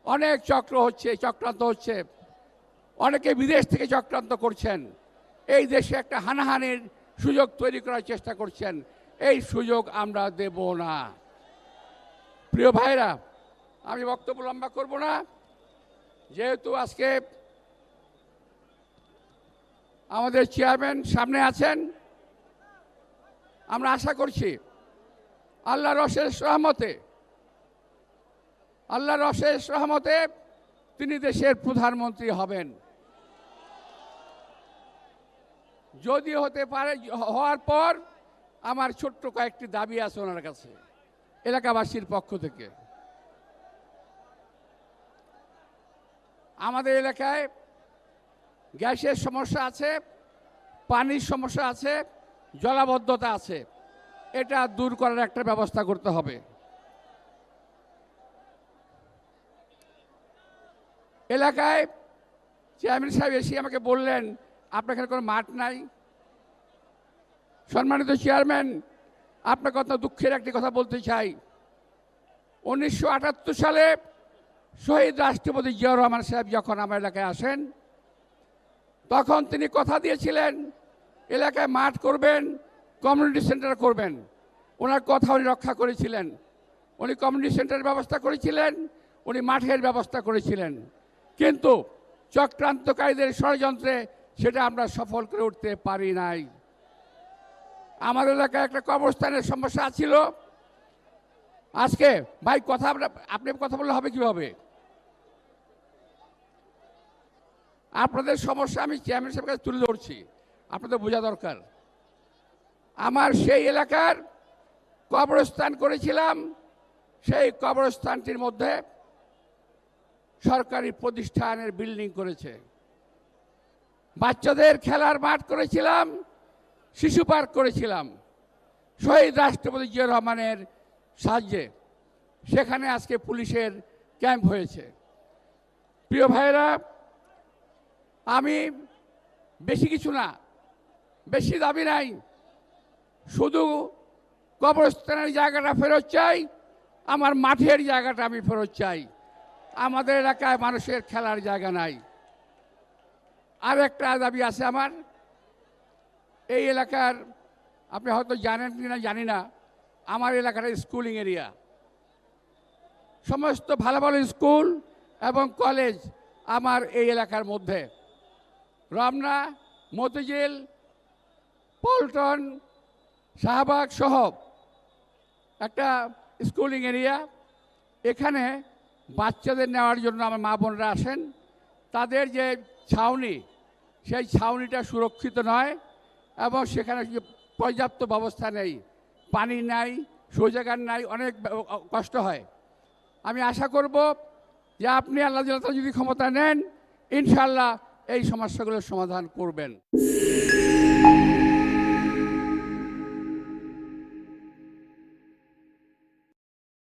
অনেক চক্রান্ত হচ্ছে, অনেকে বিদেশ থেকে চক্রান্ত করছেন, এই দেশে একটা হানাহানির সুযোগ তৈরি করার চেষ্টা করছেন। এই সুযোগ আমরা দেব না। প্রিয় ভাইরা, আমি বক্তব্য লম্বা করব না, যেহেতু আজকে আমাদের চেয়ারম্যান সামনে আছেন। আমরা আশা করছি আল্লাহর অশেষ রহমতে তিনি দেশের প্রধানমন্ত্রী হবেন। যদি হতে পারে, হওয়ার পর আমার ছোট্ট কয়েকটি দাবি আছে ওনার কাছে এলাকাবাসীর পক্ষ থেকে। আমাদের এলাকায় গ্যাসের সমস্যা আছে, পানির সমস্যা আছে, জলাবদ্ধতা আছে। এটা দূর করার একটা ব্যবস্থা করতে হবে। এলাকায় চেয়ারম্যান সাহেব এসে আমাকে বললেন, আপনার এখানে কোনো মাঠ নাই। সম্মানিত চেয়ারম্যান, আপনার কথা দুঃখের একটি কথা বলতে চাই। 1978 সালে শহীদ রাষ্ট্রপতি জিয়াউর রহমান সাহেব যখন আমার এলাকায় আসেন, তখন তিনি কথা দিয়েছিলেন এলাকায় মাঠ করবেন, কমিউনিটি সেন্টার করবেন। ওনার কথা উনি রক্ষা করেছিলেন। উনি কমিউনিটি সেন্টারের ব্যবস্থা করেছিলেন, উনি মাঠের ব্যবস্থা করেছিলেন। কিন্তু চক্রান্তকারীদের ষড়যন্ত্রে সেটা আমরা সফল করে উঠতে পারি নাই। আমাদের এলাকায় একটা কবরস্থানের সমস্যা ছিল। আজকে ভাই আপনি কথা বললে হবে কিভাবে? আপনাদের সমস্যা আমি চেয়ারম্যান সাহেবের কাছে তুলে ধরছি, আপনাদের বোঝা দরকার। আমার সেই এলাকার কবরস্থান করেছিলাম, সেই কবরস্থানটির মধ্যে সরকারি প্রতিষ্ঠানের বিল্ডিং করেছে। বাচ্চাদের খেলার মাঠ করেছিলাম, শিশু পার্ক করেছিলাম শহীদ রাষ্ট্রপতি জিয়াউর রহমানের সাহায্যে। সেখানে আজকে পুলিশের ক্যাম্প হয়েছে। প্রিয় ভাইরা, আমি বেশি কিছু না, বেশি দাবি নাই, শুধু কবরস্থানের জায়গাটা ফেরত চাই, আমার মাঠের জায়গাটা আমি ফেরত চাই। আমাদের এলাকায় মানুষের খেলার জায়গা নাই। আর একটা দাবি আছে আমার। এই এলাকার, আপনি হয়তো জানেন কিনা জানি না, আমার এলাকাটা স্কুলিং এরিয়া। সমস্ত ভালো ভালো স্কুল এবং কলেজ আমার এই এলাকার মধ্যে। রমনা, মতিঝিল, পল্টন, শাহবাগ সহ একটা স্কুলিং এরিয়া। এখানে বাচ্চাদের নেওয়ার জন্য আমার মা বোনরা আসেন। তাদের যে ছাউনি, সেই ছাউনিটা সুরক্ষিত নয় এবং সেখানে পর্যাপ্ত ব্যবস্থা নেই, পানি নাই, শৌচাগার নাই, অনেক কষ্ট হয়। আমি আশা করব যে আপনি আল্লাহ যদি ক্ষমতা নেন, ইনশাআল্লাহ এই সমস্যাগুলোর সমাধান করবেন।